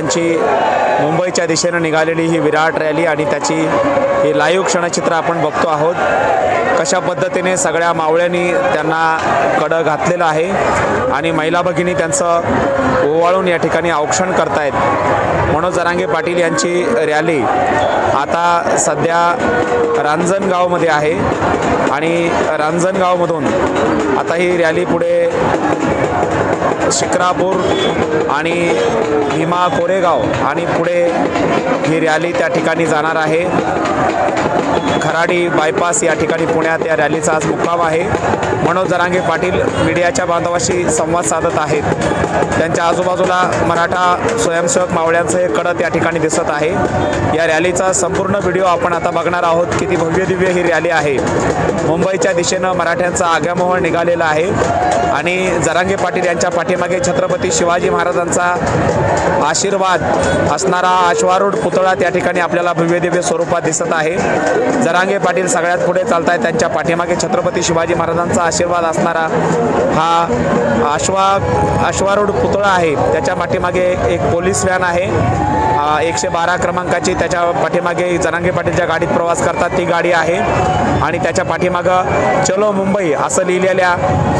त्यांची मुंबईच्या दिशेने निघालेली ही विराट रॅली आणि त्याची ही लाईव्ह क्षणचित्र आपण बघतो आहोत। कशा पद्धतीने सगळ्या मावळ्यांनी त्यांना कडं घातलेलं आहे आणि महिला भगिनी त्यांचं ओवाळून या ठिकाणी औक्षण करतायत। मनोज जरांगे पाटील यांची रॅली आता सध्या रांजणगावमध्ये आहे आणि रांजणगावमधून आता ही रॅली पुढे शिक्रापूर आणि भीमा कोरेगाव आणि पुढे ही रॅली त्या ठिकाणी जाणार आहे। खराडी बायपास या ठिकाणी पुण्यात या रॅलीचा आज मुक्काम आहे। मनोज जरांगे पाटील मीडियाच्या बांधवाशी संवाद साधत आहेत। त्यांच्या आजूबाजूला मराठा स्वयंसेवक मावळ्यांचं हे कडत या ठिकाणी दिसत आहे। या रॅलीचा संपूर्ण व्हिडिओ आपण आता बघणार आहोत। किती भव्य दिव्य ही रॅली आहे। मुंबईच्या दिशेनं मराठ्यांचा आगमन निघालेला आहे आणि जरांगे पाटील यांच्या पाठीमागे छत्रपती शिवाजी महाराजांचा आशीर्वाद असणारा अश्वारूढ पुतळा त्या ठिकाणी आपल्याला भव्य दिव्य स्वरूपात दिसत आहे। जरांगे पाटील सगळ्यात पुढे चालतायत। त्यांच्या पाठीमागे छत्रपती शिवाजी महाराजांचा आशीर्वाद असणारा हा अश्वारूढ पुतळा आहे। त्याच्या पाठीमागे एक पोलीस व्हॅन आहे 112 क्रमांकाची। त्याच्या पाठीमागे जरांगे पाटीलच्या गाडीत प्रवास करतात ती गाडी आहे आणि त्याच्या पाठीमागं चलो मुंबई असं लिहिलेल्या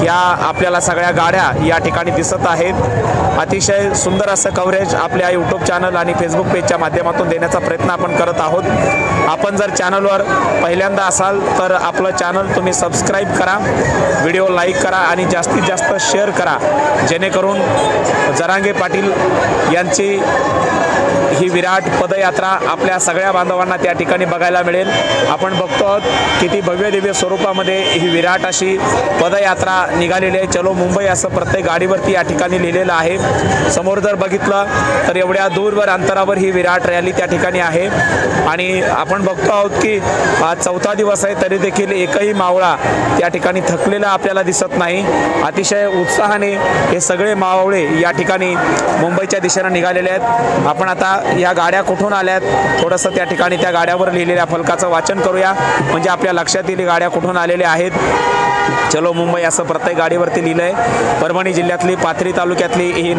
या आपल्याला सगळ्या गाड्या या ठिकाणी दिसत आहेत। अतिशय सुंदर असं कव्हरेज आपल्या यूट्यूब चॅनल आणि फेसबुक पेजच्या माध्यमातून देण्याचा प्रयत्न आपण करत आहोत। आपण जर चॅनलवर पहिल्यांदा असाल तर आपलं चॅनल तुम्ही सबस्क्राईब करा, व्हिडिओ लाईक करा आणि जास्तीत जास्त शेअर करा, जेणेकरून जरांगे पाटील यांची ही विराट पदयात्रा आपल्या सगळ्या बांधवांना त्या ठिकाणी बघायला मिळेल। आपण बघतो आहोत किती भव्य दिव्य स्वरूपामध्ये ही विराट अशी पदयात्रा निघालेली आहे। चलो मुंबई असं प्रत्येक गाडीवरती या ठिकाणी लिहिलेलं आहे। समोर जर बघितलं तर एवढ्या दूरवर अंतरावर ही विराट रॅली त्या ठिकाणी आहे आणि आपण बघतो आहोत की आज 4था दिवस आहे तरी देखील एकही मावळा त्या ठिकाणी थकलेला आपल्याला दिसत नाही। अतिशय उत्साहाने हे सगळे मावळे या ठिकाणी मुंबईच्या दिशेने निघालेले आहेत। आपण आता या गाड्या कुठून आल्यात थोडंसं त्या ठिकाणी त्या गाड्यावर लिहिलेल्या फलकाचं वाचन करूया म्हणजे आपल्या लक्षात येईल गाड्या कुठून आलेल्या आहेत। चलो मुंबई असं प्रत्येक गाडीवरती लिहिलंय। परभणी जिल्ह्यातली पाथरी तालुक्यातली ही